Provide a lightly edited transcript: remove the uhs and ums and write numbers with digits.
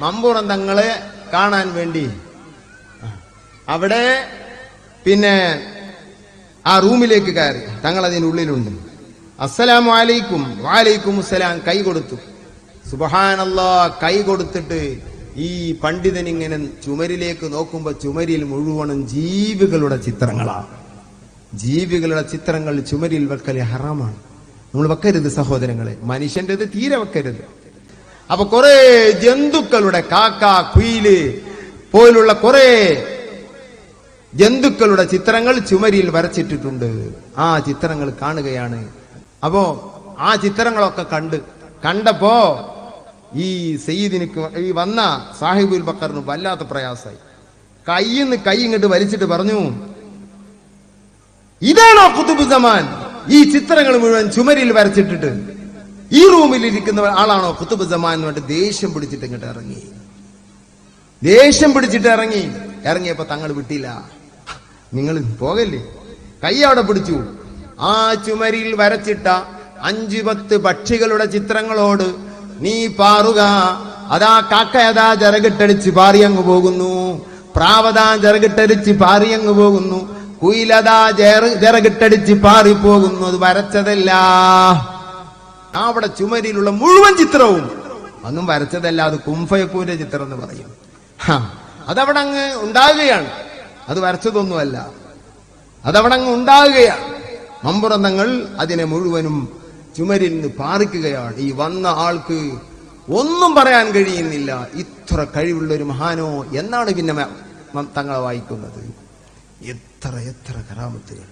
മമ്പൂറം തങ്ങളെ കാണാൻ വേണ്ടി അവിടെ പിന്നെ ആ റൂമിലേക്ക് കയറി. തങ്ങൾ അതിനുള്ളിലുണ്ട്. അസ്സലാമു അലൈക്കും. വഅലൈക്കും അസ്സലാം. കൈ കൊടുത്തു. സുബ്ഹാനല്ലാഹ്. കൈ കൊടുത്തിട്ട് ഈ പണ്ഡിതൻ ഇങ്ങനെ ചുമരിലേക്ക് നോക്കുമ്പോ ചുമരിൽ മുഴുവനും ജീവികളുടെ ചിത്രങ്ങളാണ്. ജീവികളുടെ ചിത്രങ്ങൾ ചുമരിൽ വെക്കൽ ഹറാമാണ്. നമ്മൾ വെക്കരുത് സഹോദരങ്ങളെ. മനുഷ്യന്റേത് തീരെ വെക്കരുത്. അപ്പൊ കുറെ ജന്തുക്കളുടെ കാക്ക, കുയില് പോലുള്ള കുറെ ജന്തുക്കളുടെ ചിത്രങ്ങൾ ചുമരിൽ വരച്ചിട്ടിട്ടുണ്ട്. ആ ചിത്രങ്ങൾ കാണുകയാണ്. അപ്പോ ആ ചിത്രങ്ങളൊക്കെ കണ്ടപ്പോ ഈ സയ്യിദിനിക്ക്, ഈ വന്ന സാഹിബുൽ ബക്കറിന് വല്ലാത്ത പ്രയാസായി. കൈയിന്ന് കൈ ഇങ്ങോട്ട് വലിച്ചിട്ട് പറഞ്ഞു, ഇതാണോ ഖുതുബ് സമാൻ? ഈ ചിത്രങ്ങൾ മുഴുവൻ ചുമരിൽ വരച്ചിട്ടിട്ട് ഈ റൂമിൽ ഇരിക്കുന്ന ആളാണോ ഖുതുബ് സമാൻ എന്ന് പറഞ്ഞിട്ട് ദേഷ്യം പിടിച്ചിട്ട് ഇങ്ങോട്ട് ഇറങ്ങി. ഇറങ്ങിയപ്പോ തങ്ങൾ വിട്ടില്ല. നിങ്ങൾ പോകല്ലേ? കൈ അവിടെ പിടിച്ചു. ആ ചുമരിൽ വരച്ചിട്ട 5-10 പക്ഷികളുടെ ചിത്രങ്ങളോട് നീ പാറുക. അതാ കാക്കയതാ ചിറകിട്ടടിച്ച് പാറിയങ്ങ് പോകുന്നു, പ്രാവതാ ചിറകിട്ടടിച്ച് പാറിയങ്ങ് പോകുന്നു, കുയിലതാ ചിറകിട്ടടിച്ച് പാറിപ്പോകുന്നു. അത് വരച്ചതല്ല. അവിടെ ചുമരിലുള്ള മുഴുവൻ ചിത്രവും ഒന്നും വരച്ചതല്ല. അത് കുംഫയക്കൂന്റെ ചിത്രം എന്ന് പറയും. അതവിടെ അങ്ങ് ഉണ്ടാകുകയാണ്. അത് വരച്ചതൊന്നുമല്ല. അതവിടെ അങ്ങ് ഉണ്ടാകുകയാണ്. മമ്പുറം തങ്ങൾ അതിനെ മുഴുവനും ചുമരിൽ നിന്ന് പാറിക്കുകയാണ്. ഈ വന്ന ആൾക്ക് ഒന്നും പറയാൻ കഴിയുന്നില്ല. ഇത്ര കഴിവുള്ള ഒരു മഹാനോ എന്നാണ് പിന്നെ തങ്ങളെ വായിക്കുന്നത്. എത്ര കറാമത്തുകൾ.